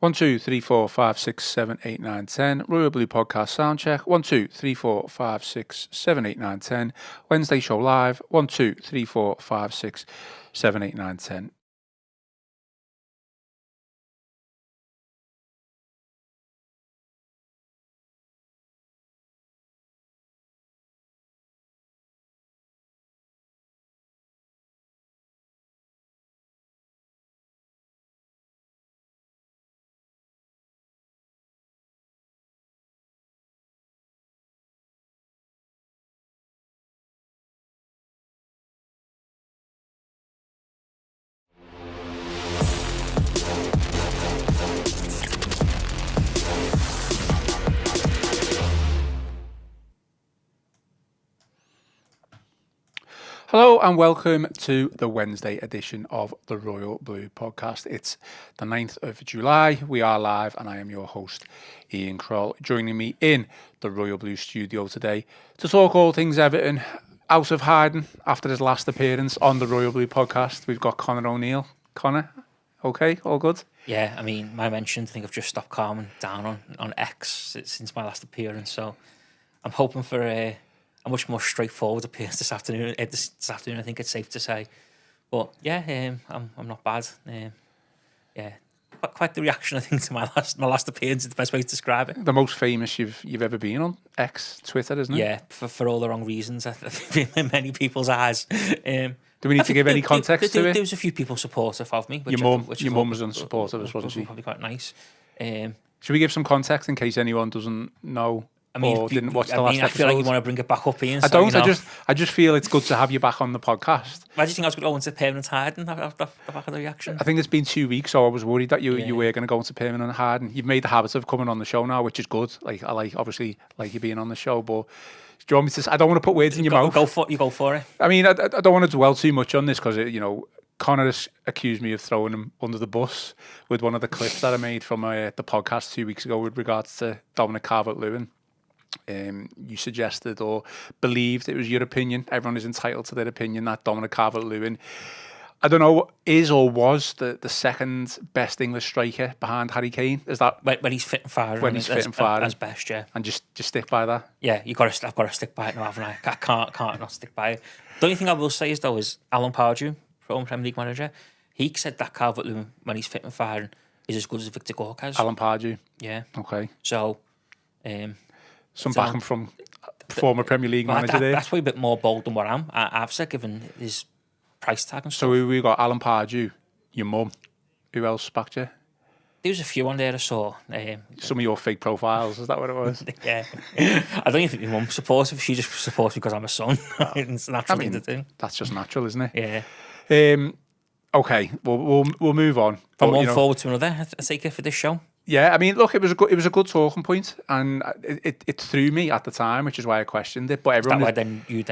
1, 2, 3, 4, 5, 6, 7, 8, 9, 10. Royal Blue Podcast Soundcheck. 1, 2, 3, 4, 5, 6, 7, 8, 9, 10. Wednesday Show Live. 1, 2, 3, 4, 5, 6, 7, 8, 9, 10. Hello and welcome to the Wednesday edition of the Royal Blue Podcast. It's the 9th of July. We are live and I am your host, Ian Kroll. Joining me in the Royal Blue studio today to talk all things Everton, out of hiding after his last appearance on the Royal Blue Podcast. We've got Connor O'Neill. Connor, okay? All good? Yeah, I mean, my mention, I think I've just stopped calming down on X since my last appearance, so I'm hoping for a much more straightforward appearance this afternoon. This afternoon, I think it's safe to say. But yeah, I'm not bad. Yeah, quite the reaction, I think, to my last appearance. Is the best way to describe it. The most famous you've ever been on X, Twitter, isn't it? Yeah, for all the wrong reasons, I think, in many people's eyes. Do we need to give any context to it? There was a few people supportive of me. Your mum was unsupportive, wasn't she? Probably quite nice. Should we give some context in case anyone doesn't know? I mean, or didn't watch the last episode? I feel like you want to bring it back up, Ian. I don't. I just feel it's good to have you back on the podcast. Why do you think I was going to go into permanent hiding after the back of the reaction? I think it's been 2 weeks, so I was worried that you were going to go into permanent hiding. You've made the habit of coming on the show now, which is good. Like I obviously like you being on the show, but do you want me to? I don't want to put words in your mouth. You go for it. I mean, I don't want to dwell too much on this because Connor has accused me of throwing him under the bus with one of the clips that I made from the podcast 2 weeks ago with regards to Dominic Calvert-Lewin. You suggested or believed it was your opinion. Everyone is entitled to their opinion that Dominic Calvert-Lewin, I don't know, is or was the second best English striker behind Harry Kane. Is that when he's fit and firing? When he's fit and firing, as best, yeah. And just stick by that. Yeah, I've got to stick by it now, haven't I? I can't not stick by it. The only thing I will say is Alan Pardew, former Premier League manager, he said that Calvert-Lewin, when he's fit and firing, is as good as Victor Gorkas. Alan Pardew. Yeah. Okay. So. Some backing from former Premier League manager there. That's probably a bit more bold than what I've said, given his price tag and stuff. So we got Alan Pardew, your mum. Who else backed you? There was a few on there I saw. Some of your fake profiles, is that what it was? Yeah. I don't even think my mum's supportive. She just supports me because I'm a son. It's a natural thing to do. That's just natural, isn't it? Yeah. Okay, we'll move on. From one forward to another, I take it for this show. Yeah, I mean, look, it was a good talking point, and it threw me at the time, which is why I questioned it. But everyone, why then you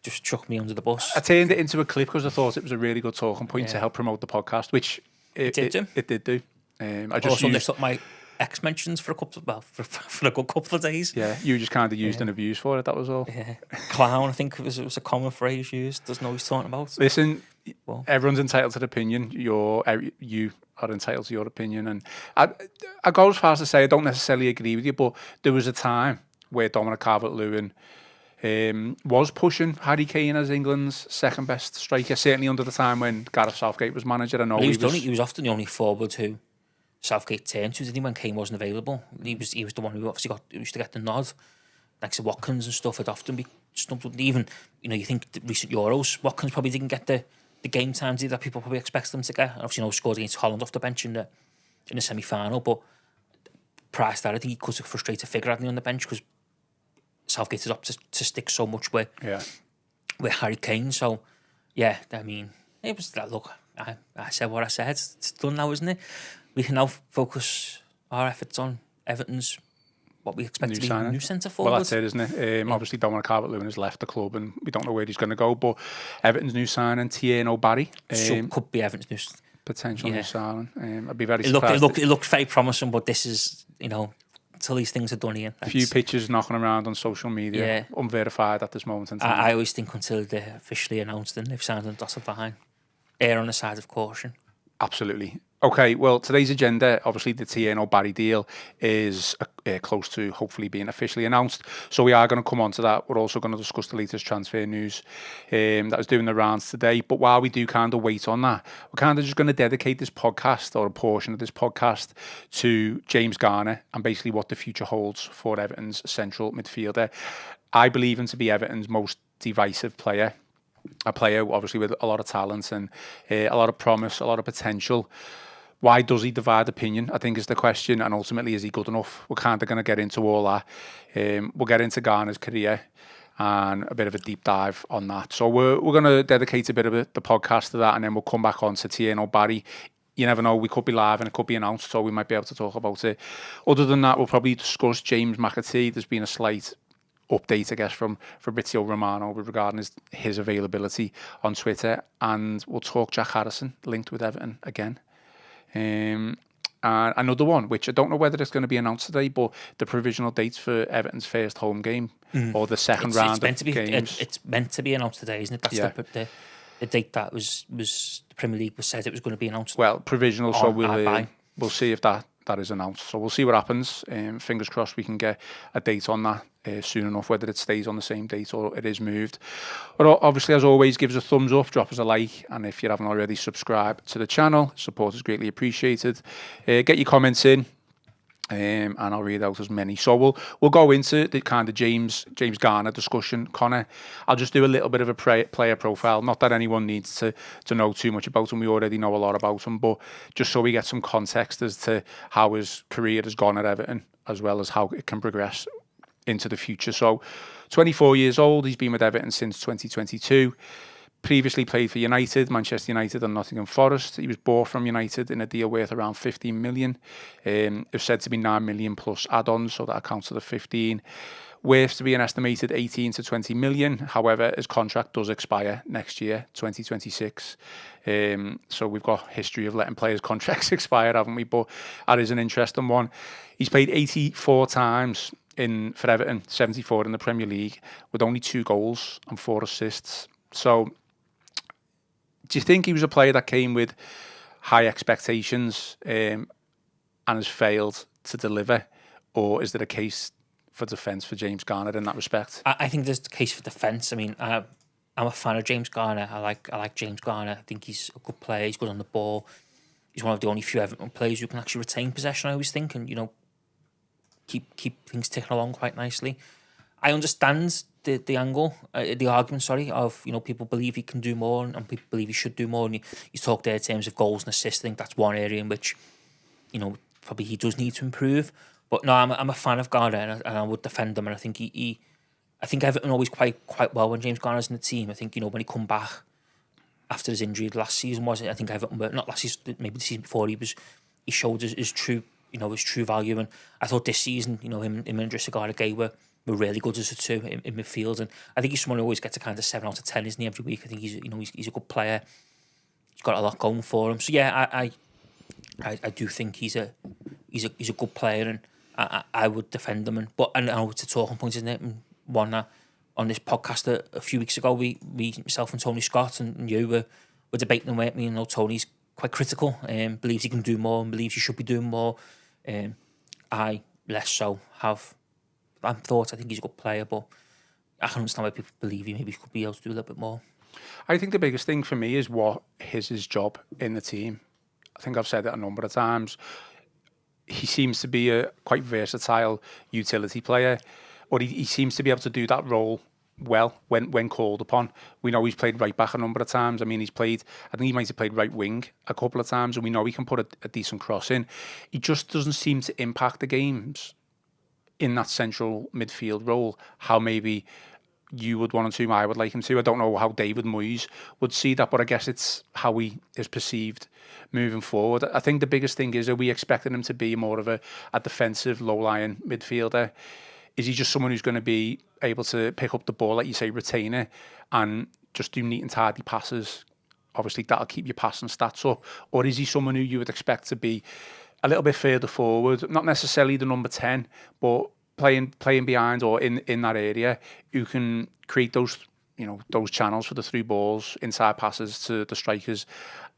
just chucked me under the bus? I turned it into a clip because I thought it was a really good talking point to help promote the podcast, which it did do. I just also lift up my X mentions for a couple for a good couple of days. Yeah, you just kind of used and abused for it. That was all. Yeah, clown. I think it was a common phrase used. Doesn't know what he's talking about. Listen, everyone's entitled to their opinion. You are entitled to your opinion, and I go as far as to say I don't necessarily agree with you, but there was a time where Dominic Calvert-Lewin was pushing Harry Kane as England's second best striker. Certainly under the time when Gareth Southgate was manager. I know he was often the only forward who Southgate turned to, didn't he, when Kane wasn't available? He was the one who obviously used to get the nod. Next to Watkins and stuff, would often be stumped with. Even, you think the recent Euros, Watkins probably didn't get the game time that people probably expect them to get. Obviously, scored against Holland off the bench in the semi-final, but prior to that, I think he could have frustrated figure on the bench because Southgate is up to stick so much with Harry Kane. So, yeah, I mean, it was that. Look, I said what I said. It's done now, isn't it? We can now focus our efforts on Everton's what we expect to be a new centre forward. Well, that's it, isn't it? Obviously, Dominic Calvert-Lewin has left the club and we don't know where he's going to go, but Everton's new signing, Tierno Barry. Could be Everton's new potential new signing. I'd be very surprised. It looked very promising, but this is, until these things are done here. A few pictures knocking around on social media, unverified at this moment in time. I always think until they're officially announced and they've signed on dotted line, err on the side of caution. Absolutely. Okay, well, today's agenda, obviously the Tierney Barry deal is close to hopefully being officially announced. So we are going to come on to that. We're also going to discuss the latest transfer news that is doing the rounds today. But while we do kind of wait on that, we're kind of just going to dedicate this podcast, or a portion of this podcast, to James Garner and basically what the future holds for Everton's central midfielder. I believe him to be Everton's most divisive player. A player obviously with a lot of talent and a lot of promise, a lot of potential. Why does he divide opinion, I think, is the question, and ultimately, is he good enough? We're kind of going to get into all that. We'll get into Garner's career and a bit of a deep dive on that. So we're going to dedicate a bit of the podcast to that, and then we'll come back on to Tierney Barry. You never know, we could be live and it could be announced, so we might be able to talk about it. Other than that, we'll probably discuss James McAtee. There's been a slight update, I guess, from Fabrizio Romano regarding his availability on Twitter, and we'll talk Jack Harrison linked with Everton again. And another one, which I don't know whether it's going to be announced today, but the provisional dates for Everton's first home game or the second round of games. It's meant to be announced today, isn't it? That's the date that was the Premier League said it was going to be announced. Well, provisional, so we'll see if that is announced. So we'll see what happens. Fingers crossed we can get a date on that soon enough, whether it stays on the same date or it is moved. But obviously, as always, give us a thumbs up, drop us a like, and if you haven't already, subscribe to the channel. Support is greatly appreciated. Get your comments in. And I'll read out as many. So we'll go into the kind of James Garner discussion. Connor, I'll just do a little bit of a player profile. Not that anyone needs to know too much about him. We already know a lot about him, but just so we get some context as to how his career has gone at Everton, as well as how it can progress into the future. So 24 years old, he's been with Everton since 2022. Previously played for United, Manchester United and Nottingham Forest. He was bought from United in a deal worth around 15 million. It's said to be 9 million plus add-ons, so that accounts to the 15. Worth to be an estimated 18 to 20 million. However, his contract does expire next year, 2026. So we've got history of letting players' contracts expire, haven't we? But that is an interesting one. He's played 84 times for Everton, 74 in the Premier League, with only 2 goals and 4 assists. So do you think he was a player that came with high expectations and has failed to deliver? Or is there a case for defence for James Garner in that respect? I think there's the case for defence. I mean, I'm a fan of James Garner. I like James Garner. I think he's a good player. He's good on the ball. He's one of the only few Everton players who can actually retain possession, I always think, and, keep things ticking along quite nicely. I understand the angle, the argument, of, people believe he can do more and people believe he should do more. And you talk there in terms of goals and assists. I think that's one area in which, probably he does need to improve. But no, I'm a fan of Garner and I would defend him. And I think I think Everton always quite well when James Garner's in the team. I think, when he come back after his injury last season, was it? I think Everton were, not last season, maybe the season before, he showed his true, his true value. And I thought this season, him and Idrissa Gana Gueye were really good as a two in midfield, and I think he's someone who always gets a kind of 7 out of 10, isn't he, every week? I think he's a good player. He's got a lot going for him. So yeah, I do think he's a good player, and I would defend him. But I know it's a talking point, isn't it? And one on this podcast a few weeks ago, we myself and Tony Scott and you were debating with me. Tony's quite critical, believes he can do more and believes he should be doing more. I less so have. I think he's a good player, but I can understand why people believe he maybe could be able to do a little bit more. I think the biggest thing for me is what is his job in the team. I think I've said it a number of times. He seems to be a quite versatile utility player, but he seems to be able to do that role well when called upon. We know he's played right back a number of times. I mean, I think he might have played right wing a couple of times, and we know he can put a decent cross in. He just doesn't seem to impact the games in that central midfield role, how maybe you would want him to, I would like him to. I don't know how David Moyes would see that, but I guess it's how he is perceived moving forward. I think the biggest thing is, are we expecting him to be more of a defensive, low-lying midfielder? Is he just someone who's going to be able to pick up the ball, like you say, retain it, and just do neat and tidy passes? Obviously, that'll keep your passing stats up. Or is he someone who you would expect to be a little bit further forward, not necessarily the number 10, but playing behind or in that area, who can create those channels for the through balls, inside passes to the strikers,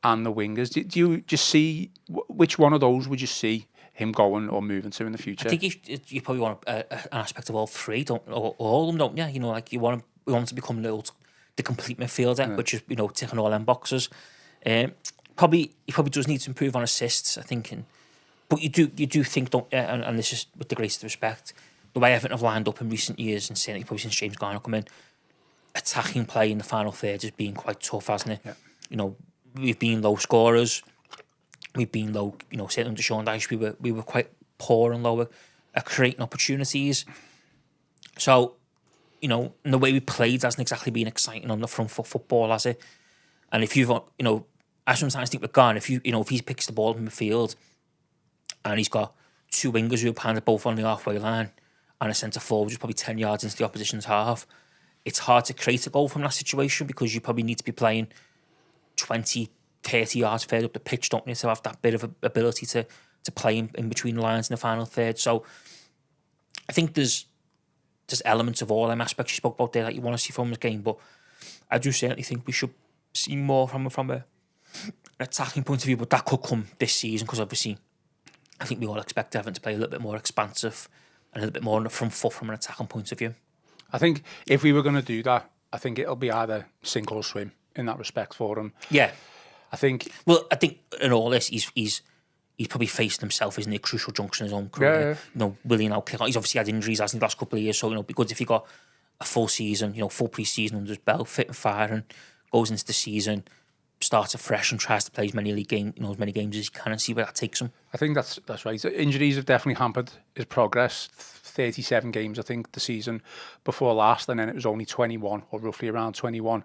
and the wingers. Do you just see which one of those would you see him going or moving to in the future? I think you probably want an aspect of all three, or all of them, don't you? You know, like we want him to become the complete midfielder, which is, you know, ticking all them boxes. He probably does need to improve on assists, I think. But you do think, don't you? And this is with the greatest respect, the way Everton have lined up in recent years, and certainly probably since James Garner come in, attacking play in the final third has been quite tough, hasn't it? Yeah. You know, we've been low scorers. We've been low, you know, certainly under Sean Dyche, we were quite poor and low at creating opportunities. So, you know, and the way we played hasn't exactly been exciting on the front foot football, has it? And if you've, you know, I sometimes think with Garner, if he picks the ball in midfield and he's got two wingers who are planted both on the halfway line and a centre forward who's probably 10 yards into the opposition's half, it's hard to create a goal from that situation because you probably need to be playing 20, 30 yards further up the pitch, don't you, to have that bit of ability to play in between the lines in the final third. So I think there's elements of all them aspects you spoke about there that you want to see from the game, but I do certainly think we should see more from an attacking point of view, but that could come this season because obviously I think we all expect Everton to play a little bit more expansive and a little bit more on the front foot from an attacking point of view. I think if we were going to do that, I think it'll be either sink or swim in that respect for him. Yeah. I think in all this, he's probably faced himself, isn't he, a crucial junction in his own career. Yeah. You know, will he now kick on? He's obviously had injuries, hasn't he, the last couple of years, so, you know, it'd be good if he got a full season, you know, full pre-season under his belt, fit and firing, goes into the season, starts afresh and tries to play as many games as he can and see where that takes him. I think that's right. Injuries have definitely hampered his progress. 37 games, I think, the season before last, and then it was only 21, or roughly around 21.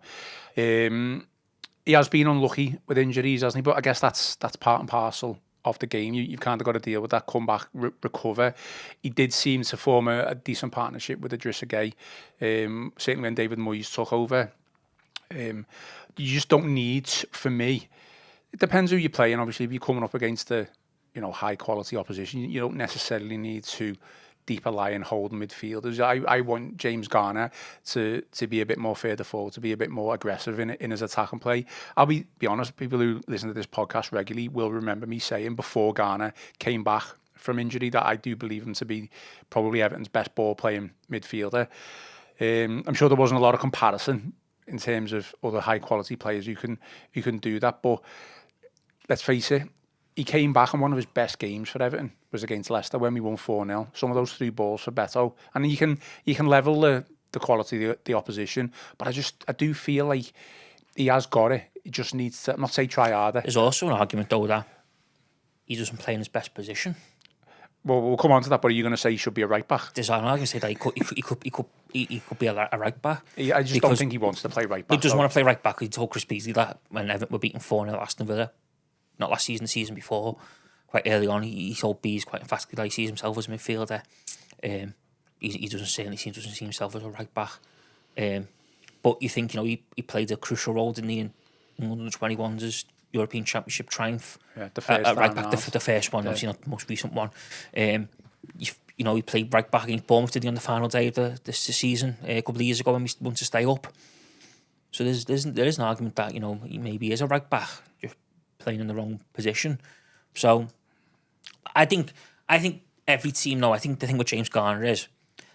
He has been unlucky with injuries, hasn't he? But I guess that's part and parcel of the game. You've kind of got to deal with that, come back, recover. He did seem to form a decent partnership with Idrissa Gueye, certainly when David Moyes took over. You just don't need, for me, it depends who you're playing. Obviously, if you're coming up against the, you know, high quality opposition, you don't necessarily need to deeper lying holding midfielders. I want James Garner to be a bit more further forward, to be a bit more aggressive in his attack and play. I'll be honest, people who listen to this podcast regularly will remember me saying before Garner came back from injury that I do believe him to be probably Everton's best ball playing midfielder. I'm sure there wasn't a lot of comparison in terms of other high quality players who can do that, but let's face it, he came back and one of his best games for Everton was against Leicester when we won 4-0. Some of those through balls for Beto. And you can level the quality of the opposition, but I do feel like he has got it. He just needs to, not say try harder. There's also an argument though that he doesn't play in his best position. Well, we'll come on to that, but are you going to say he should be a right back? There's an argument to say that he could be a right back. I just don't think he wants to play right back. He doesn't want to play right back. He told Chris Beasley that when Everton were beating 4-0 at Aston Villa. Not last season, the season before, quite early on, he told Bees quite emphatically that he sees himself as a midfielder. He doesn't see himself as a right back. But you think, you know, he played a crucial role, didn't he, in London 21's European Championship triumph. Yeah, the first right back, the first one, obviously not the most recent one. You know, he played right back against Bournemouth, did he, on the final day of the season a couple of years ago when we wanted to stay up. So there is an argument that, you know, he maybe is a right back, just playing in the wrong position. So I think every team, I think the thing with James Garner is,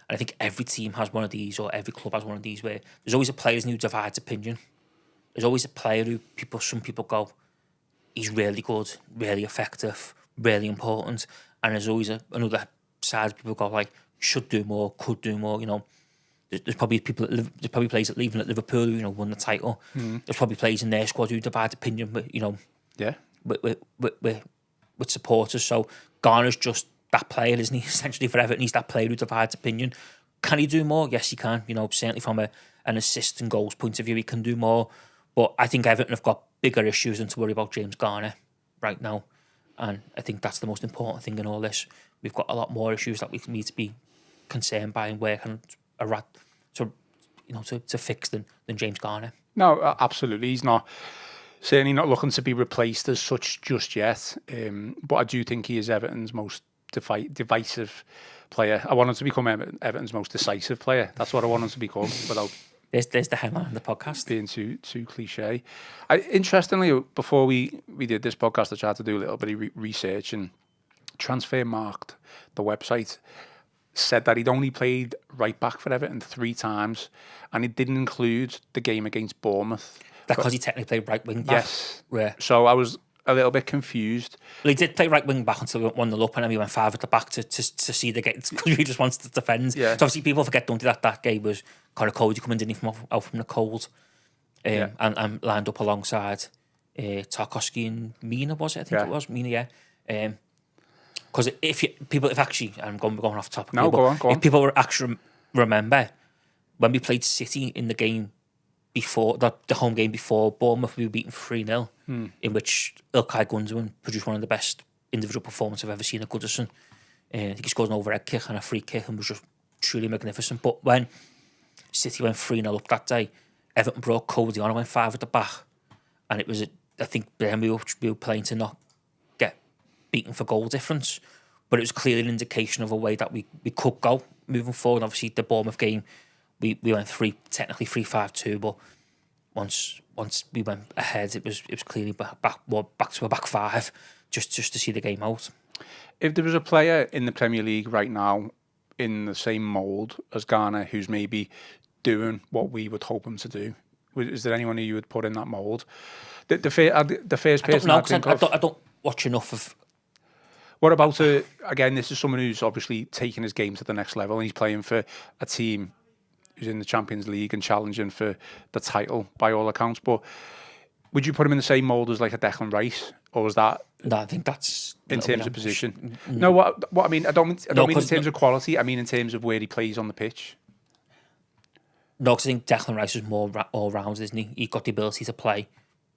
and I think every team has one of these, or every club has one of these, where there's always a player who divides opinion. There's always a player who some people go, he's really good, really effective, really important, and there's always another side of people go like, should do more, could do more. You know, there's probably players that leaving at Liverpool who, you know, won the title. There's probably players in their squad who divide opinion, but, you know, with supporters. So Garner's just that player, isn't he? Essentially for Everton, he's that player who divides opinion. Can he do more? Yes, he can. You know, certainly from an assist and goals point of view, he can do more. But I think Everton have got bigger issues than to worry about James Garner right now. And I think that's the most important thing in all this. We've got a lot more issues that we need to be concerned by and working to fix than James Garner. No, absolutely. He's not certainly not looking to be replaced as such just yet. But I do think he is Everton's most divisive player. I want him to become Everton's most decisive player. That's what I want him to become, without There's the headline of the podcast. Being too cliche. Interestingly, before we did this podcast, I tried to do a little bit of research, and Transfermarkt, the website, said that he'd only played right back for Everton 3 times, and it didn't include the game against Bournemouth. Because he technically played right wing back. Yes. Yeah. So I was a little bit confused. Well, he did play right wing back until we went 1-0 up, and then we went 5 at the back to see the game, because he just wants to defend. Yeah. So obviously people forget, don't they, that game was Connor Cody coming in out from the cold, and lined up alongside Tarkowski and Mina, was it? I think it was Mina, yeah. Because if actually, I'm going off topic. No, go on. If people were actually remember when we played City in the game before the home game before Bournemouth, we were beaten 3-0, in which İlkay Gundogan produced one of the best individual performances I've ever seen at Goodison. I think he scored an overhead kick and a free kick and was just truly magnificent. But when City went 3-0 up that day, Everton brought Cody on and went 5 at the back, and it was I think then we were playing to not get beaten for goal difference, but it was clearly an indication of a way that we could go moving forward. Obviously, the Bournemouth game, we went technically 3-5-2, but once we went ahead, it was clearly back to a back 5, just to see the game out. If there was a player in the Premier League right now in the same mould as Garner who's maybe doing what we would hope him to do, is there anyone who you would put in that mould? The first person I think of, I don't watch enough of. What about again? This is someone who's obviously taking his game to the next level, and he's playing for a team who's in the Champions League and challenging for the title by all accounts. But would you put him in the same mould as like a Declan Rice, or is that? No, I think that's in terms of position. No, what I mean, I don't mean in terms of quality. I mean in terms of where he plays on the pitch. No, because I think Declan Rice is more all round, isn't he? He's got the ability to play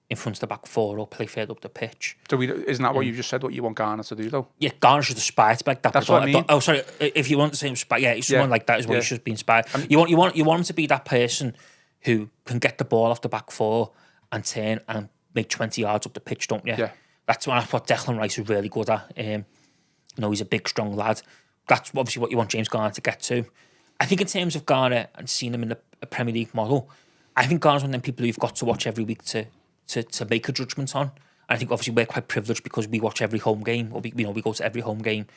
in front of the back 4 or play further up the pitch. So isn't that what you just said? What you want Garner to do, though? Yeah, Garner should aspire to be like that. That's what I mean. Oh, sorry. If you want the same spy, someone like that is what he should be inspired. You want him to be that person who can get the ball off the back 4 and turn and make 20 yards up the pitch, don't you? Yeah. That's what Declan Rice is really good at. He's a big, strong lad. That's obviously what you want James Garner to get to. I think in terms of Garner and seeing him in a Premier League model, I think Garner's one of them people who've got to watch every week to make a judgment on. And I think obviously we're quite privileged because we watch every home game, or we go to every home game.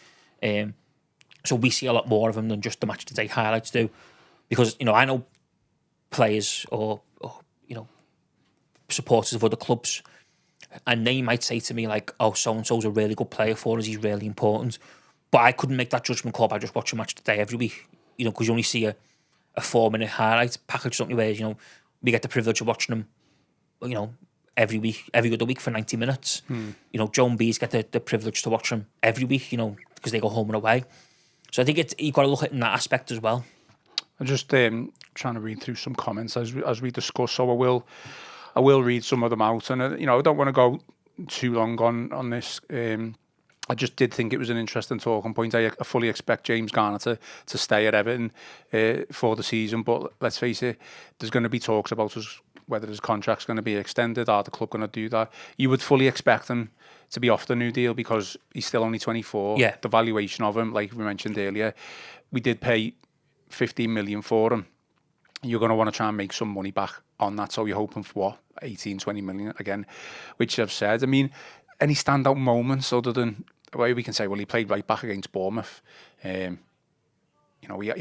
So we see a lot more of him than just the match today highlights do. Because, I know players or supporters of other clubs, and they might say to me like, oh, so-and-so's a really good player for us, he's really important. But I couldn't make that judgment call by just watching match today every week, because you only see a 4-minute highlight package, don't you, where, we get the privilege of watching them, every week, every other week for 90 minutes. Joe and Bees get the privilege to watch them every week, because they go home and away. So I think you've got to look at it in that aspect as well. I'm just trying to read through some comments as we discuss, so I will read some of them out, and I don't want to go too long on this. I just did think it was an interesting talking point. I fully expect James Garner to stay at Everton for the season, but let's face it, there's going to be talks about whether his contract's going to be extended. Are the club going to do that? You would fully expect him to be off the new deal because he's still only 24. Yeah. The valuation of him, like we mentioned earlier, we did pay 15 million for him. You're going to want to try and make some money back on that, so you're hoping for what, 18, 20 million again, which I've said. I mean, any standout moments other than where we can say, well, he played right back against Bournemouth. He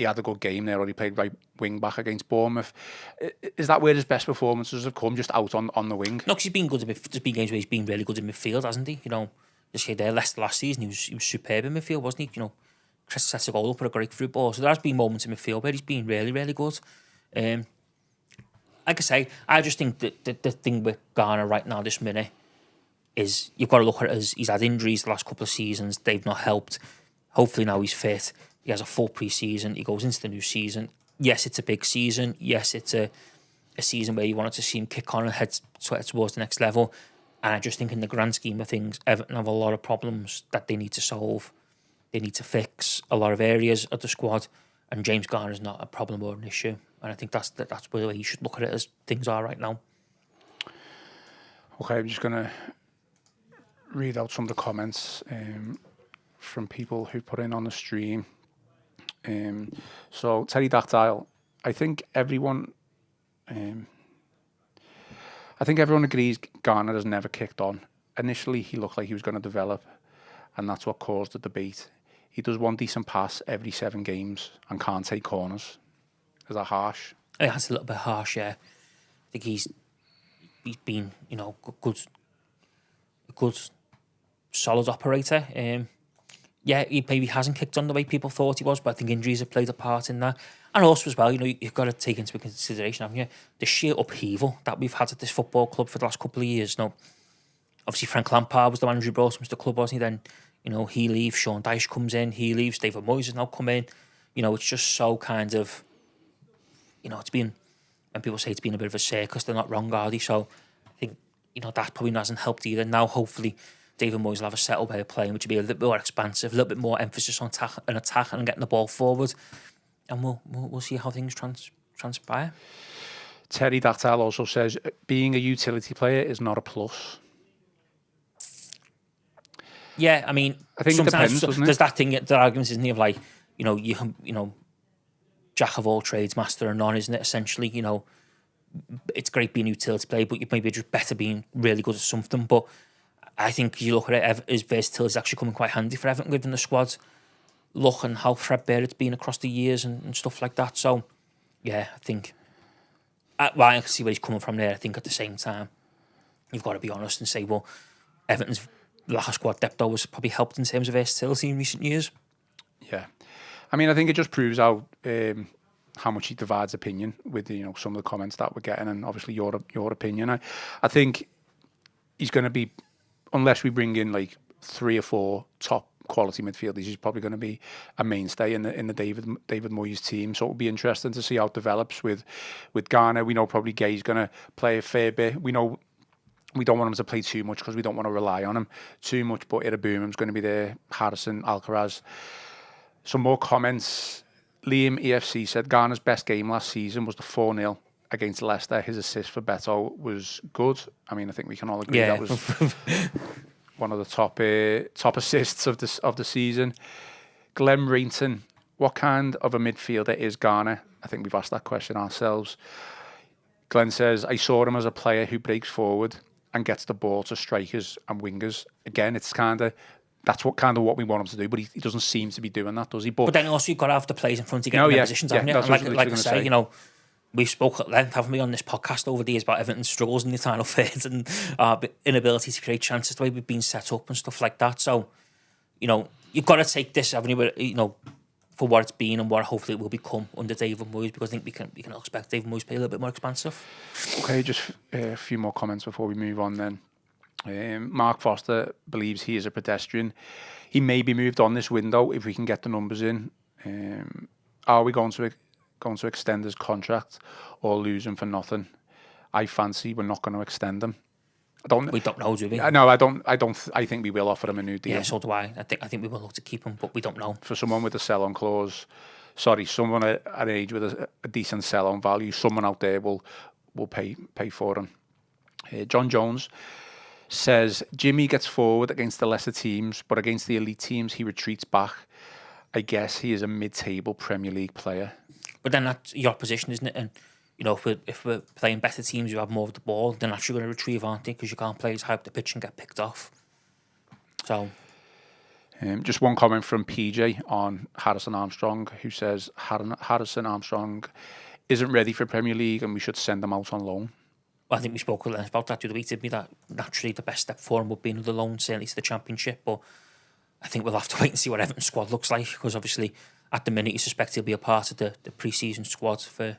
had a good game there, or he played right wing back against Bournemouth. Is that where his best performances have come, just out on the wing? No, because he's been good in midfield. There's been games where he's been really good in midfield, hasn't he? Just there last season, he was superb in midfield, wasn't he? Chris sets a goal up for a great through ball. So there has been moments in midfield where he's been really, really good. Like I say, I just think that the thing with Garner right now, this minute, is you've got to look at it as he's had injuries the last couple of seasons. They've not helped. Hopefully now he's fit. He has a full pre-season. He goes into the new season. Yes, it's a big season. Yes, it's a season where you wanted to see him kick on and head towards the next level. And I just think in the grand scheme of things, Everton have a lot of problems that they need to solve. They need to fix a lot of areas of the squad. And James Garner is not a problem or an issue. And I think that's the way you should look at it as things are right now. Okay, I'm just going to read out some of the comments from people who put in on the stream. So Terry Dactyle, I think everyone I think everyone agrees Garner has never kicked on. Initially, he looked like he was going to develop, and that's what caused the debate. He does one decent pass every 7 games and can't take corners. Is that harsh? That's a little bit harsh, yeah. I think he's been, a good, solid operator. Yeah, he maybe hasn't kicked on the way people thought he was, but I think injuries have played a part in that. And also as well, you've got to take into consideration, haven't you, the sheer upheaval that we've had at this football club for the last couple of years. Now, obviously Frank Lampard was the manager who brought him to the club, wasn't he? Then, he leaves, Sean Dyche comes in, he leaves, David Moyes has now come in. It's just so kind of, it's been, when people say it's been a bit of a circus, they're not wrong, are they? So I think, that probably hasn't helped either. Now, hopefully, David Moyes will have a settled way of playing, which will be a little bit more expansive, a little bit more emphasis on attack and getting the ball forward. And we'll see how things transpire. Terry Dactyl also says, being a utility player is not a plus. Yeah, I mean, I think sometimes it depends, there's that thing, the argument, isn't it, of like, jack of all trades, master of none, isn't it? Essentially, it's great being a utility player, but you maybe just better being really good at something. But I think you look at it, his versatility is actually coming quite handy for Everton within the squad. Look and how threadbare it's been across the years and stuff like that. So, yeah, I think, I can see where he's coming from there. I think at the same time, you've got to be honest and say, well, Everton's lack of squad depth was probably helped in terms of versatility in recent years. Yeah. I mean, I think it just proves how much he divides opinion with, some of the comments that we're getting, and obviously your opinion. I think he's going to be, unless we bring in like 3 or 4 top quality midfielders, he's probably going to be a mainstay in the David Moyes team. So it'll be interesting to see how it develops with Garner. We know probably Gay's going to play a fair bit. We know we don't want him to play too much because we don't want to rely on him too much. But Iroegbunam's going to be there. Harrison, Alcaraz. Some more comments. Liam EFC said Garner's best game last season was the 4-0 against Leicester. His assist for Beto was good. I mean, I think we can all agree that was one of the top assists of the season. Glenn Rainton, what kind of a midfielder is Garner? I think we've asked that question ourselves. Glenn says, I saw him as a player who breaks forward and gets the ball to strikers and wingers. Again, that's what we want him to do, but he doesn't seem to be doing that, does he? But then also you've got to have the players in front to get in their positions, haven't you? Like I say, we've spoke at length, haven't we, on this podcast over the years about Everton's struggles in the final third and our inability to create chances the way we've been set up and stuff like that. So, you've got to take this, haven't you, for what it's been and what hopefully it will become under David Moyes, because I think we can expect David Moyes to be a little bit more expansive. Okay, just a few more comments before we move on then. Mark Foster believes he is a pedestrian. He may be moved on this window if we can get the numbers in. Are we going to extend his contract or lose him for nothing? I fancy we're not going to extend him. We don't know, do we? No, I don't. I think we will offer him a new deal. Yeah, so do I. I think we will look to keep him, but we don't know. For someone with a sell-on clause, someone at an age with a decent sell-on value, someone out there will pay for him. John Jones says Jimmy gets forward against the lesser teams, but against the elite teams he retreats back. I guess he is a mid-table Premier League player. But then that's your position, isn't it? And if we're playing better teams who have more of the ball, they're naturally going to retrieve, aren't they? Because you can't play as high up the pitch and get picked off. So, just one comment from PJ on Harrison Armstrong, who says Harrison Armstrong isn't ready for Premier League and we should send him out on loan. Well, I think we spoke about that the other week, didn't we? That naturally the best step for him would be another loan, certainly to the Championship. But I think we'll have to wait and see what Everton's squad looks like, because obviously at the minute you suspect he'll be a part of the pre-season squad for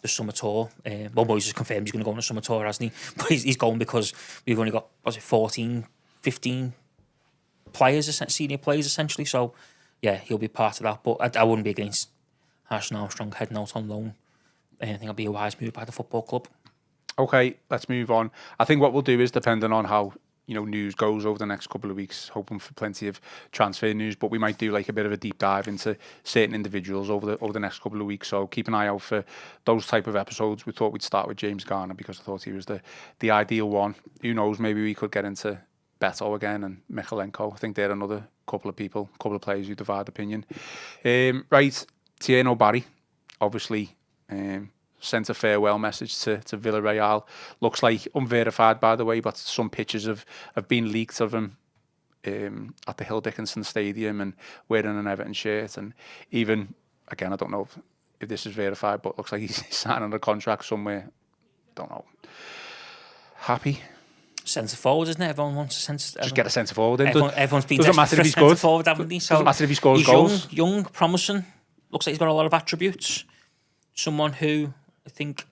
the summer tour. Well, Moyes has confirmed he's going to go on the summer tour, hasn't he? But he's going because we've only got, 14, 15 players, senior players essentially. So, yeah, he'll be part of that. But I wouldn't be against Harrison Armstrong heading out on loan. I think it'll be a wise move by the football club. Okay, let's move on. I think what we'll do is, depending on how news goes over the next couple of weeks, hoping for plenty of transfer news, but we might do like a bit of a deep dive into certain individuals over the next couple of weeks. So keep an eye out for those type of episodes. We thought we'd start with James Garner because I thought he was the ideal one. Who knows? Maybe we could get into Beto again and Michalenko. I think they're another couple of players who divide opinion. Right, Tierno Barry, obviously. sent a farewell message to Villarreal. Looks like unverified, by the way, but some pictures have been leaked of him at the Hill Dickinson Stadium and wearing an Everton shirt. And even, again, I don't know if this is verified, but looks like he's signing a contract somewhere. Don't know. Happy. Centre forward, isn't it? Everyone wants a centre. Just get a centre forward in. Everyone's been doesn't matter if he's good. Forward, haven't they? So doesn't matter if he scores he's goals. Young, promising. Looks like he's got a lot of attributes. Someone who I think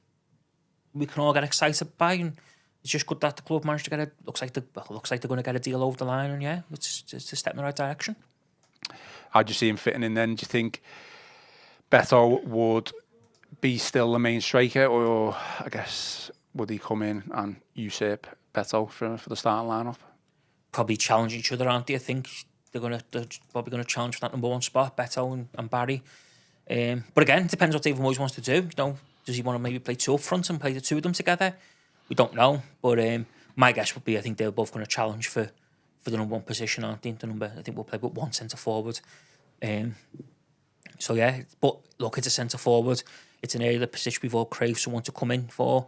we can all get excited by, and it's just good that the club managed to get it. Looks like they're going to get a deal over the line, and yeah, it's a step in the right direction. How do you see him fitting in then? Do you think Beto would be still the main striker, or I guess would he come in and usurp Beto for the starting lineup? Probably challenge each other, aren't they? I think they're probably going to challenge for that number one spot, Beto and Barry. But again, it depends what David Moyes wants to do. You know, does he want to maybe play two up front and play the two of them together? We don't know. But my guess would be I think they're both going to challenge for the number one position, aren't they? I think we'll play with one centre forward. So yeah, but look, it's a centre forward. It's an area of the position we've all craved someone to come in for.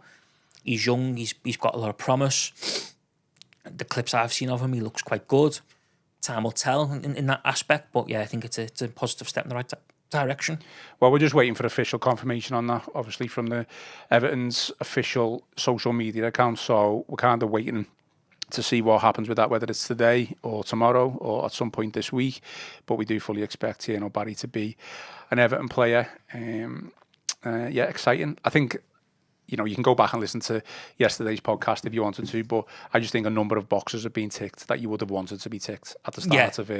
He's young. He's got a lot of promise. The clips I've seen of him, he looks quite good. Time will tell in that aspect. But yeah, I think it's a positive step in the right direction. Well, we're just waiting for official confirmation on that, obviously, from the Everton's official social media account. So we're kind of waiting to see what happens with that, whether it's today or tomorrow or at some point this week. But we do fully expect Tierno Barry to be an Everton player. Yeah, exciting. I think, you know, you can go back and listen to yesterday's podcast if you wanted to, but I just think a number of boxes have been ticked that you would have wanted to be ticked at the start of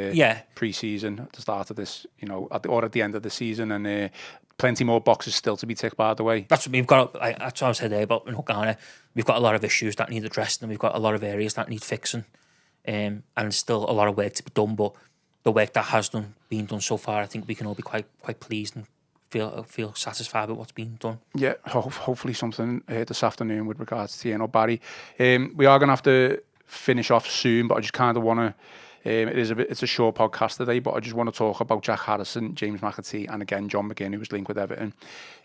pre-season, at the start of this, you know, or at the end of the season, and plenty more boxes still to be ticked, by the way. That's what we've got. That's what I said there about Garner. We've got a lot of issues that need addressed, and we've got a lot of areas that need fixing, and still a lot of work to be done. But the work that has been done so far, I think we can all be quite pleased and feel satisfied with what's been done. Yeah, hopefully something this afternoon with regards to Tierno Barry. We are going to have to finish off soon, but I just kind of want to. It's a short podcast today, but I just want to talk about Jack Harrison, James McAtee, and again John McGinn, who was linked with Everton.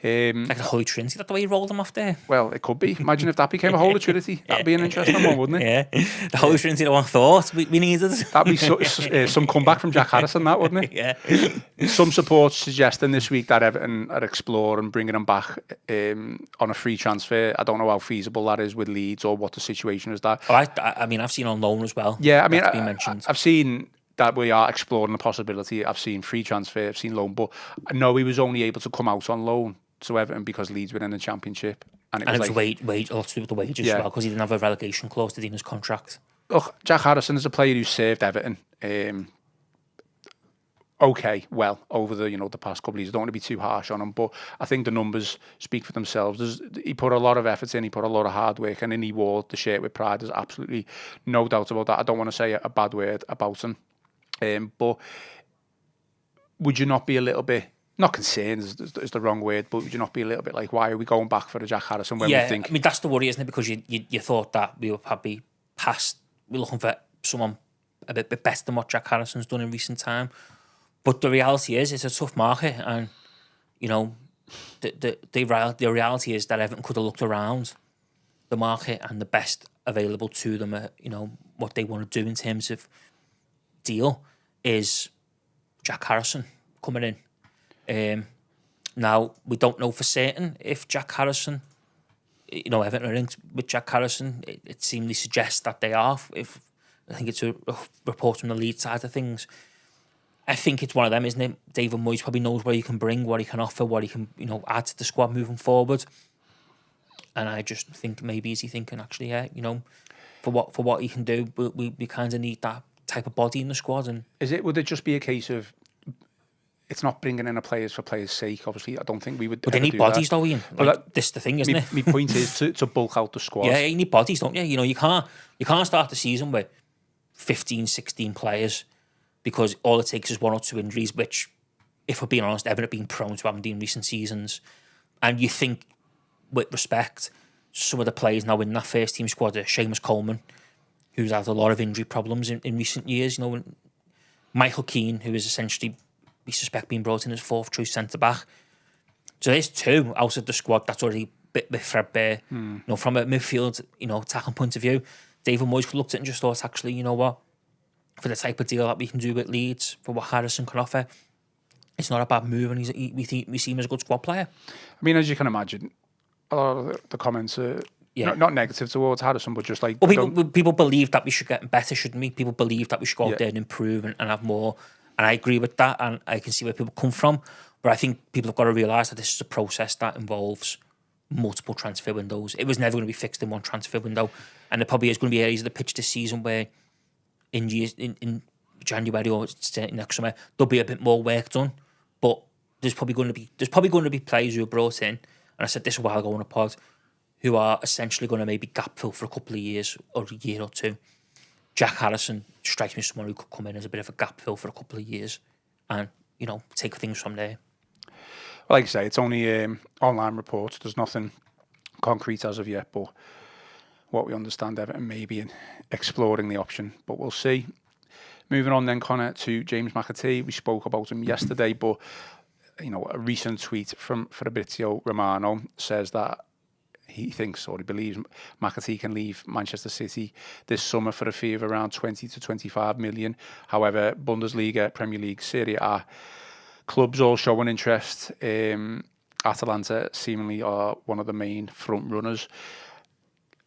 Like the Holy Trinity, that's the way you rolled them off there. Well, it could be. Imagine if that became a Holy Trinity. That'd be an interesting one, wouldn't it? Yeah, the Holy Trinity, the one thought we needed. That'd be some comeback from Jack Harrison, that, wouldn't it? Yeah. Some support suggesting this week that Everton are exploring bringing him back on a free transfer. I don't know how feasible that is with Leeds or what the situation is that. I mean, I've seen on loan as well. Yeah, I mean, I've seen that we are exploring the possibility. I've seen free transfer, I've seen loan, but I know he was only able to come out on loan to Everton because Leeds were in the Championship. And it was wage, a lot to do with the wages as well, because he didn't have a relegation clause to in his contract. Look, Jack Harrison is a player who served Everton well over the past couple of years. I don't want to be too harsh on him, but I think the numbers speak for themselves. He put a lot of effort in, he put a lot of hard work in, and he wore the shirt with pride. There's absolutely no doubt about that. I don't want to say a bad word about him. But would you not be a little bit, not concerned is the wrong word, but would you not be a little bit like, why are we going back for a Jack Harrison when we think... I mean, that's the worry, isn't it? Because you thought that we were probably we're looking for someone a bit better than what Jack Harrison's done in recent time. But the reality is, it's a tough market, and, you know, the reality is that Everton could have looked around the market and the best available to them, what they want to do in terms of deal is Jack Harrison coming in. Now, we don't know for certain if Jack Harrison, Everton are in with Jack Harrison. It seemingly suggests that they are. I think it's a report from the lead side of things. I think it's one of them, isn't it? David Moyes probably knows what he can bring, what he can offer, what he can, add to the squad moving forward. And I just think maybe is he thinking actually, for what he can do, we kind of need that type of body in the squad. And would it just be a case of it's not bringing in a players for players' sake? Obviously, I don't think we would. But they need bodies, though, Ian. This is the thing, isn't it? My point is to bulk out the squad. Yeah, you need bodies, don't you? You can't start the season with 15, 16 players because all it takes is one or two injuries, which, if we're being honest, Everton have been prone to having in recent seasons. And you think, with respect, some of the players now in that first team squad are Seamus Coleman, who's had a lot of injury problems in recent years. Michael Keane, who is essentially, we suspect, being brought in as fourth choice centre back. So there's 2 out of the squad that's already bit threadbare. You know, from a midfield, you know, attacking point of view, David Moyes looked at it and just thought, actually, you know what, for the type of deal that we can do with Leeds, for what Harrison can offer, it's not a bad move, and we see him as a good squad player. I mean, as you can imagine, a lot of the comments are not negative towards Harrison, but just like... Well, people believe that we should get better, shouldn't we? People believe that we should go out there and improve and have more. And I agree with that, and I can see where people come from. But I think people have got to realise that this is a process that involves multiple transfer windows. It was never going to be fixed in one transfer window. And there probably is going to be areas of the pitch this season where in January or next summer, there'll be a bit more work done. But there's probably going to be players who are brought in, and I said this a while ago on a pod, who are essentially going to maybe gap fill for a couple of years or a year or 2. Jack Harrison strikes me as someone who could come in as a bit of a gap fill for a couple of years and, you know, take things from there. Like I say, it's only online reports. There's nothing concrete as of yet, but what we understand, Everton may be exploring the option, but we'll see. Moving on then, Connor, to James McAtee. We spoke about him yesterday, but, you know, a recent tweet from Fabrizio Romano says that he thinks, or he believes, McAtee can leave Manchester City this summer for a fee of around 20 to 25 million. However, Bundesliga, Premier League, Serie A clubs all showing interest. Atalanta seemingly are one of the main front runners.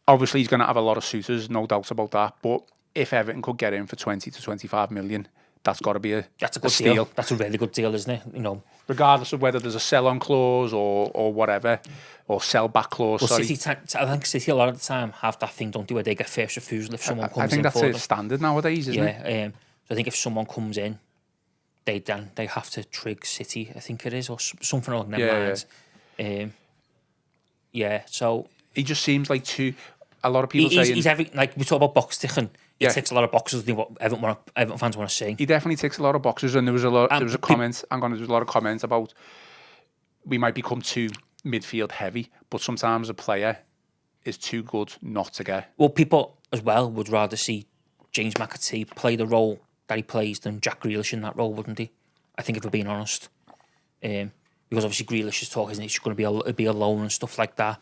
Obviously, he's going to have a lot of suitors, no doubt about that. But if Everton could get in for 20 to 25 million, that's got to be a good steal. Deal. That's a really good deal, isn't it? You know, regardless of whether there's a sell-on clause or whatever, or sell-back clause. Well, I think City a lot of the time have that thing, don't they, where they get first refusal if someone comes in. I think that's a standard nowadays, isn't it? Yeah. So I think if someone comes in, they have to trig City, I think it is, or something along those lines. So he just seems like a lot of people saying he's like we talk about box ticking. He ticks a lot of boxes. What Everton fans want to see. He definitely ticks a lot of boxes, and there was a lot of comments about we might become too midfield heavy, but sometimes a player is too good not to get. Well, people as well would rather see James McAtee play the role that he plays than Jack Grealish in that role, wouldn't he? I think, if we're being honest, because obviously Grealish's talk isn't he's going to be alone and stuff like that.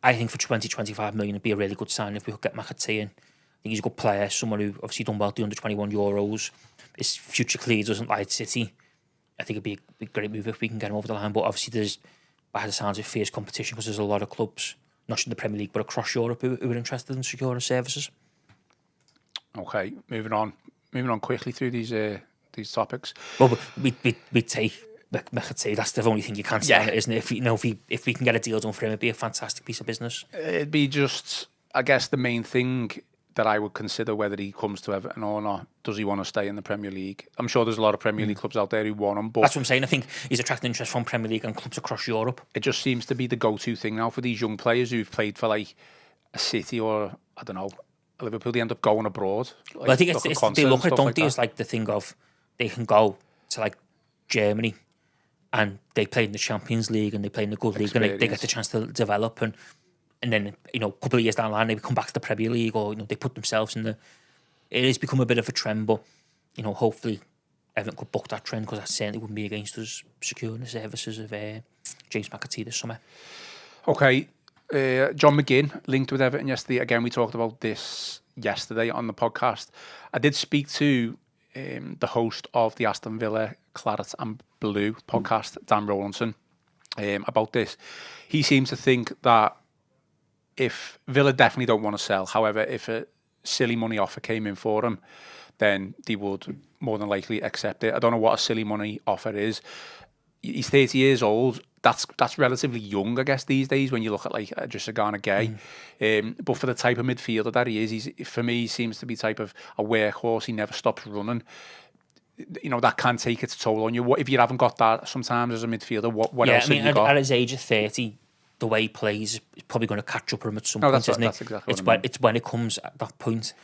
I think for 20-25 million it'd be a really good sign if we could get McAtee in. I think he's a good player, someone who obviously done well at the under-21 Euros. His future clearly doesn't lie at City. I think it'd be a great move if we can get him over the line. But obviously there's, by the sounds of fierce competition, because there's a lot of clubs, not just in the Premier League, but across Europe, who are interested in securing services. Okay, moving on quickly through these topics. Well, we take McAtee. That's the only thing you can say, isn't it? If we can get a deal done for him, it'd be a fantastic piece of business. It'd be just, I guess, the main thing that I would consider whether he comes to Everton or not. Does he want to stay in the Premier League? I'm sure there's a lot of Premier League clubs out there who want him, but that's what I'm saying. I think he's attracting interest from Premier League and clubs across Europe. It just seems to be the go-to thing now for these young players who've played for like a City or, I don't know, Liverpool. They end up going abroad. Like, well, I think they look at it, don't they, as like the thing of they can go to like Germany and they play in the Champions League and they play in the good league and they get the chance to develop and then, you know, a couple of years down the line they come back to the Premier League, or, you know, they put themselves in the... It has become a bit of a trend, but, you know, hopefully Everton could buck that trend, because that certainly wouldn't be against us securing the services of James McAtee this summer. Okay, John McGinn linked with Everton yesterday. Again, we talked about this yesterday on the podcast. I did speak to the host of the Aston Villa Claret and Blue podcast, Dan Rowlandson, about this. He seems to think that if Villa definitely don't want to sell, however, if a silly money offer came in for him, then they would more than likely accept it. I don't know what a silly money offer is. He's 30 years old. That's relatively young, I guess, these days when you look at like just a Garner Gay. But for the type of midfielder that he is, for me, he seems to be type of a workhorse. He never stops running. You know, that can take its toll on you. What if you haven't got that sometimes as a midfielder? What else have you got? At his age of 30, the way he plays is probably going to catch up with him at some point, isn't it? That's exactly it's when it comes at that point.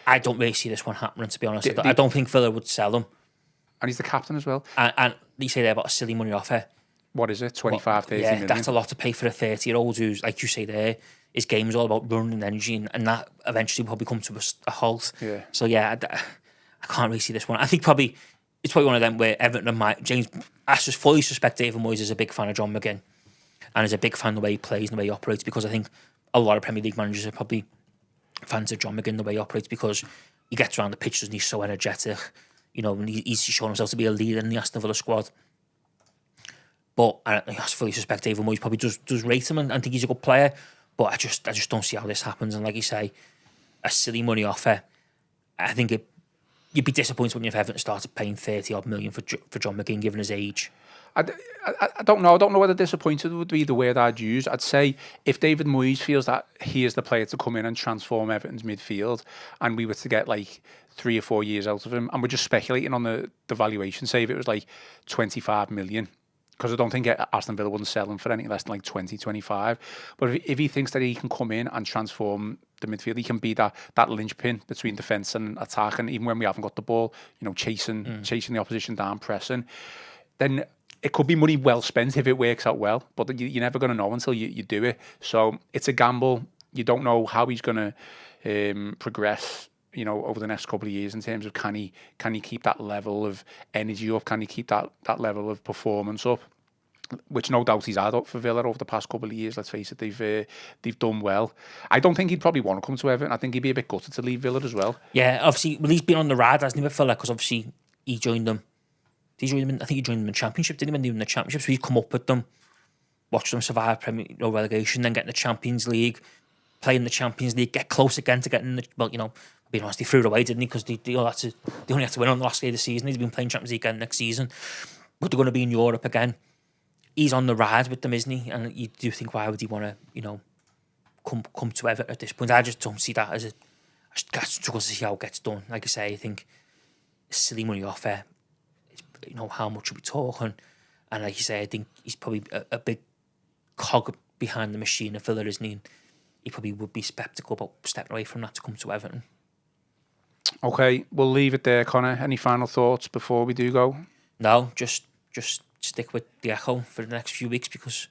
I don't really see this one happening, to be honest. I don't think Villa would sell him. And he's the captain as well. And you say there about a silly money offer. What is it? 25, 30 million? That's a lot to pay for a 30-year-old who's, like you say there, his game's all about running and energy, and that eventually will probably come to a halt. Yeah. So, I can't really see this one. I think probably it's probably one of them where Everton might I just fully suspect David Moyes is a big fan of John McGinn and is a big fan of the way he plays and the way he operates, because I think a lot of Premier League managers are probably fans of John McGinn, the way he operates, because he gets around the pitch and he's so energetic, and he's shown himself to be a leader in the Aston Villa squad. But I fully suspect David Moyes probably does rate him and think he's a good player. But I just don't see how this happens. And like you say, a silly money offer. I think you'd be disappointed when Everton started paying 30-odd million for John McGinn, given his age. I don't know. I don't know whether disappointed would be the word I'd use. I'd say if David Moyes feels that he is the player to come in and transform Everton's midfield, and we were to get like 3 or 4 years out of him, and we're just speculating on the valuation, say if it was like 25 million, because I don't think Aston Villa wouldn't sell him for anything less than like 20, 25. But if he thinks that he can come in and transform the midfield, he can be that linchpin between defence and attack, and even when we haven't got the ball, chasing the opposition down, pressing, then it could be money well spent if it works out well. But you're never going to know until you do it. So it's a gamble. You don't know how he's going to progress, over the next couple of years in terms of can he keep that level of energy up? Can he keep that level of performance up? Which no doubt he's had up for Villa over the past couple of years. Let's face it, they've done well. I don't think he'd probably want to come to Everton. I think he'd be a bit gutted to leave Villa as well. Yeah, obviously, he's been on the rad, hasn't he, with Villa? Because obviously he joined them. I think he joined them in the Championship, didn't he? When they were in the Championship, so he'd come up with them, watch them survive Premier relegation, then get in the Champions League, play in the Champions League, get close again to getting the being honest, he threw it away, didn't he? Because they only had to win on the last day of the season. He's been playing Champions League again next season, but they're going to be in Europe again. He's on the ride with them, isn't he? And you do think, why would he want to, come to Everton at this point? I just don't see that as I struggle to see how it gets done. Like I say, I think silly money offer. How much are we talking? And like you say, I think he's probably a big cog behind the machine of Villa, isn't he? He probably would be sceptical about stepping away from that to come to Everton. Okay, we'll leave it there, Connor. Any final thoughts before we do go? No, just stick with the Echo for the next few weeks, because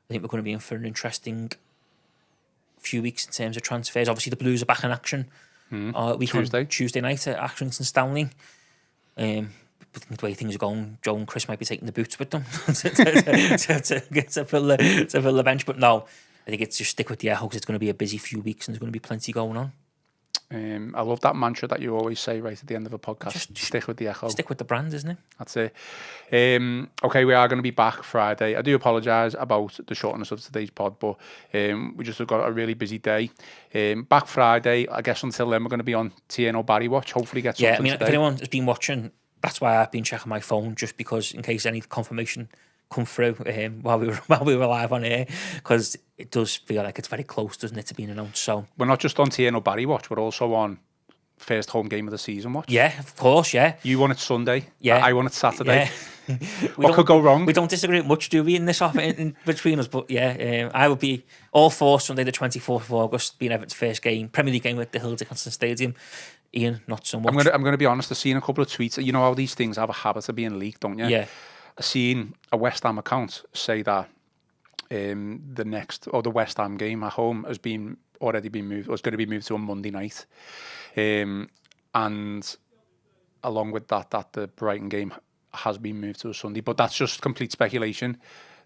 I think we're going to be in for an interesting few weeks in terms of transfers. Obviously, the Blues are back in action. Tuesday night at Accrington Stanley. But the way things are going, Joe and Chris might be taking the boots with them to fill the bench. But no, I think it's just stick with the Echo, because it's going to be a busy few weeks and there's going to be plenty going on. I love that mantra that you always say right at the end of a podcast. Just stick with the Echo. Stick with the brand, isn't it? That's it. Okay, we are going to be back Friday. I do apologise about the shortness of today's pod, but we just have got a really busy day. Back Friday, I guess until then we're going to be on TNO Barry Watch. Hopefully get something today. If anyone has been watching, that's why I've been checking my phone, just because in case any confirmation come through while we were live on air, because it does feel like it's very close, doesn't it, to being announced. So we're not just on TNO Barry Watch, we're also on first home game of the season watch. Yeah, of course, yeah. You want it Sunday, yeah. I want it Saturday. Yeah. What could go wrong? We don't disagree much, do we, in this off in between us? But yeah, I would be all for Sunday the 24th of August being Everton's first game, Premier League game at the Hill Dickinson Stadium. Ian, not so much. I'm going to be honest, I've seen a couple of tweets. You know how these things have a habit of being leaked, don't you? Yeah. I've seen a West Ham account say that the West Ham game at home has already been moved, or is going to be moved to a Monday night. And along with that the Brighton game has been moved to a Sunday. But that's just complete speculation.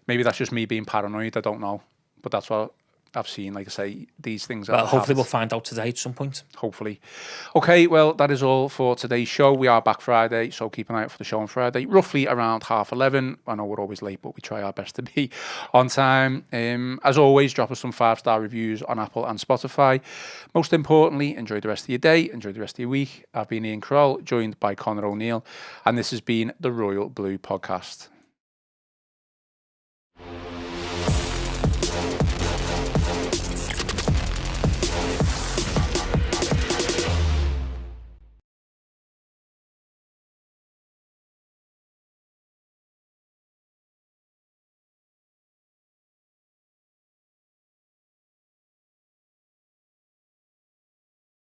Maybe that's just me being paranoid, I don't know. But that's what I've seen. Like I say, these things are... Well, hopefully we'll find out today at some point. Hopefully. Okay, well, that is all for today's show. We are back Friday, so keep an eye out for the show on Friday, roughly around 11:30. I know we're always late, but we try our best to be on time. As always, drop us some 5-star reviews on Apple and Spotify. Most importantly, enjoy the rest of your day, enjoy the rest of your week. I've been Ian Kroll, joined by Connor O'Neill, and this has been the Royal Blue Podcast.